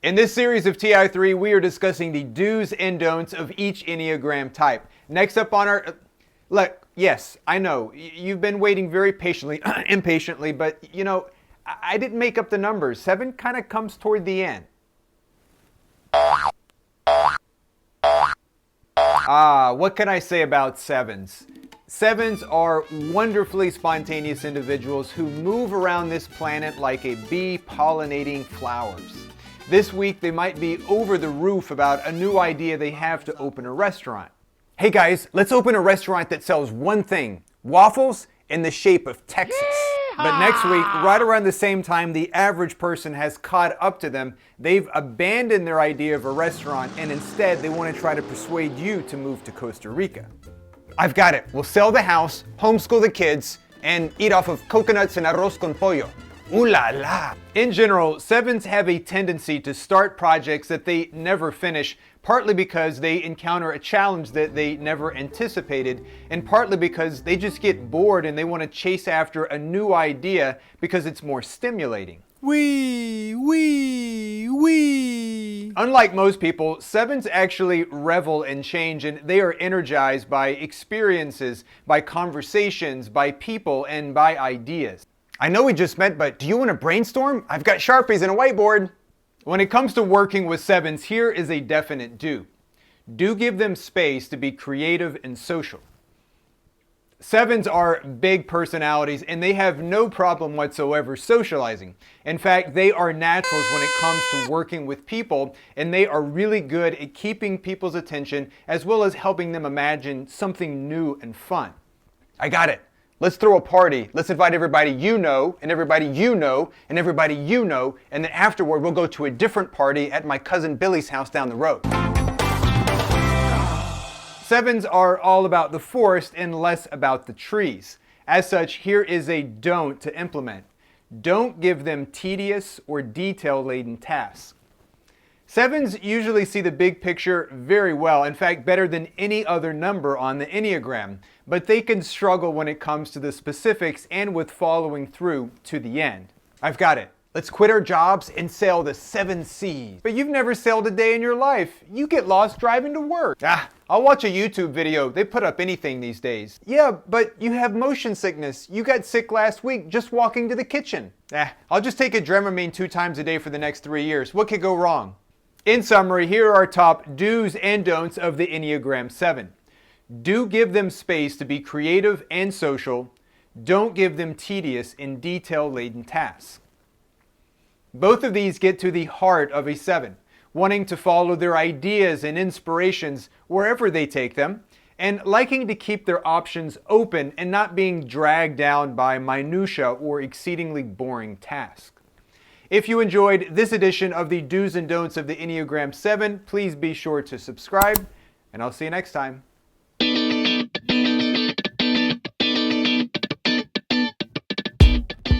In this series of TI3, we are discussing the do's and don'ts of each Enneagram type. Next up on our... Look, yes, I know, you've been waiting very patiently, impatiently, but you know, I didn't make up the numbers. 7 kind of comes toward the end. What can I say about 7s? 7s are wonderfully spontaneous individuals who move around this planet like a bee pollinating flowers. This week, they might be over the roof about a new idea they have to open a restaurant. Hey guys, let's open a restaurant that sells one thing: waffles in the shape of Texas. Yeehaw! But next week, right around the same time the average person has caught up to them, they've abandoned their idea of a restaurant and instead they want to try to persuade you to move to Costa Rica. I've got it. We'll sell the house, homeschool the kids, and eat off of coconuts and arroz con pollo. Ooh la la! In general, 7s have a tendency to start projects that they never finish, partly because they encounter a challenge that they never anticipated, and partly because they just get bored and they want to chase after a new idea because it's more stimulating. Wee. Unlike most people, 7s actually revel in change, and they are energized by experiences, by conversations, by people, and by ideas. I know we just met, but do you want to brainstorm? I've got Sharpies and a whiteboard. When it comes to working with 7s, here is a definite do. Do give them space to be creative and social. 7s are big personalities and they have no problem whatsoever socializing. In fact, they are naturals when it comes to working with people, and they are really good at keeping people's attention as well as helping them imagine something new and fun. I got it. Let's throw a party. Let's invite everybody you know, and everybody you know, and everybody you know, and then afterward we'll go to a different party at my cousin Billy's house down the road. 7s are all about the forest and less about the trees. As such, here is a don't to implement. Don't give them tedious or detail-laden tasks. 7s usually see the big picture very well, in fact better than any other number on the Enneagram, but they can struggle when it comes to the specifics and with following through to the end. I've got it. Let's quit our jobs and sail the 7 seas. But you've never sailed a day in your life. You get lost driving to work. I'll watch a YouTube video. They put up anything these days. Yeah, but you have motion sickness. You got sick last week just walking to the kitchen. I'll just take a Dramamine 2 times a day for the next 3 years. What could go wrong? In summary, here are our top do's and don'ts of the Enneagram 7. Do give them space to be creative and social. Don't give them tedious and detail-laden tasks. Both of these get to the heart of a 7, wanting to follow their ideas and inspirations wherever they take them, and liking to keep their options open and not being dragged down by minutia or exceedingly boring tasks. If you enjoyed this edition of the do's and don'ts of the Enneagram 7, please be sure to subscribe, and I'll see you next time.